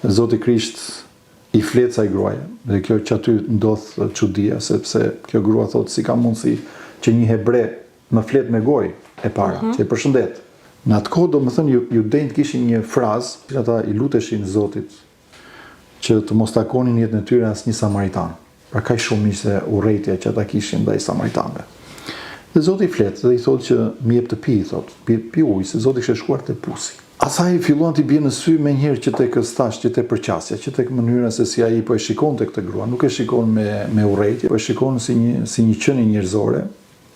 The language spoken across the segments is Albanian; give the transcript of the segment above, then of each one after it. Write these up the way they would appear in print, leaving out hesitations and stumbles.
Zoti Krisht i flet sa i gruaja, dhe kjo që aty ndodh çudia, sepse kjo grua thotë si ka mundësi që një hebre më flet me gojë e para, që e përshëndet. Në atë kohë, domethënë, judejt kishin një frazë, që ata i luteshin Zotit që të mos takonin jetën e tyre asnjë samaritan. Pra kaq shumë ishte urrëtia që ata kishin ndaj samaritanëve. Dhe Zoti i flet dhe i thotë që më jep të pi, thotë, pi ujë, se Zoti kishte shkuar te pusi. Asaj filluan t'i bie në sy menjëherë që tek stash, që tek përqasja, që tek mënyra se si ai po e shikonte këtë grua, nuk e shikon me urrëtie, po e shikon si një qenie njerëzore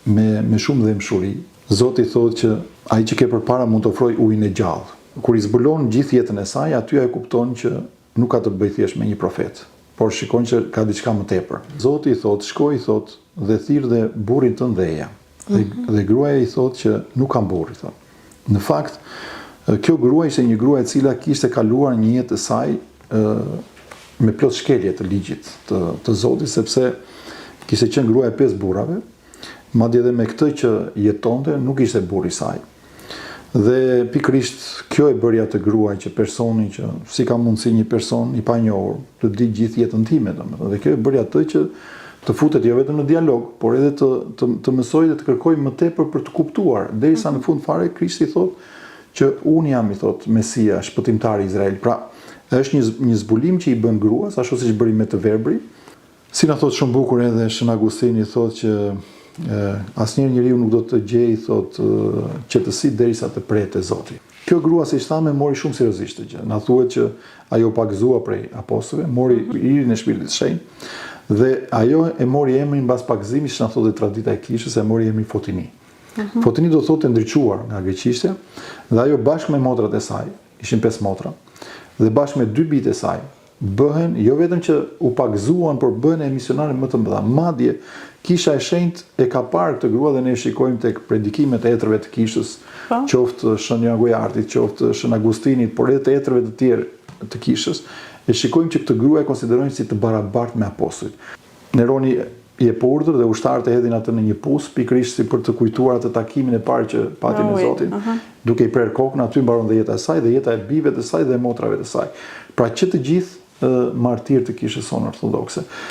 me shumë dëmshuri. Zoti thotë që ai që ke përpara mund të ofrojë ujin e gjallë. Kur i zbulon gjithë jetën e saj, aty ai kupton që nuk ka të bëjë thjesht me një profet, por shikon që ka diçka më tepër. Zoti i thotë, shkoj, thotë, dhe thirr dhe burrin tënd dhe eja. Dhe gruaja i thotë që nuk kam burr, thotë. Në fakt, kjo grua ishte një grua e cila kishte kaluar një jetë e saj me plot shkelje të ligjit të Zotit, sepse kishte qenë gruaja e 5 burrave, madje edhe me këtë që jetonte nuk ishte burri i saj. Dhe pikërisht kjo e bëri atë gruaj që personi që si ka mundësi një person i panjohur të di gjithë jetën time, domethënë. Dhe kjo e bëri atë që të futet jo vetëm në dialog, por edhe të mësojë dhe të kërkojë më tepër për të kuptuar, derisa në fund fare Krishti thotë që unë jam, i thotë, Mesia, shpëtimtari i Izrael. Pra, është një zbulim që i bën gruas, ashtu siç bëri me të verbri. Si na thotë shumë bukur edhe Shën Agustini, thotë që asnjëherë njeriu nuk do të gjejë, thotë, qetësi derisa të prehet te Zoti. Kjo grua, siç thamë, mori shumë seriozisht të gjë. Na thuhet që ajo pagëzua prej apostujve, mori irin e Shpirtit të Shenjtë, dhe ajo e mori emrin mbas pagëzimit, që na thotë tradita e kishës, e mori emrin Fotini. Fotini do thotë ndriçuar nga greqishtja, dhe ajo bashkë me motrat e saj, ishin 5 motra, dhe bashkë me 2 bijtë e saj, bëhen, jo vetëm që u pagëzuan, por bëhen e misionare më të mëdha. Madje Kisha e Shenjtë e ka parë këtë grua dhe ne shikojmë tek predikimet e etrëve të kishës, qoftë Shën Joan Gojartit, qoftë Shën Agustinit, por edhe të etrëve të tjerë të kishës, e shikojmë që këtë grua e konsiderojnë si të barabartë me apostujt. Neroni i e urdhër dhe ushtarët e hedhin atë në një pus, pikërisht si për të kujtuar atë takimin e parë që pati me Zotin, duke i prerë kokën, aty mbaron dhe jeta e saj, dhe jeta e bijve të saj dhe motrave të saj. Pra që të gjithë martirë të kishës sonë ortodokse.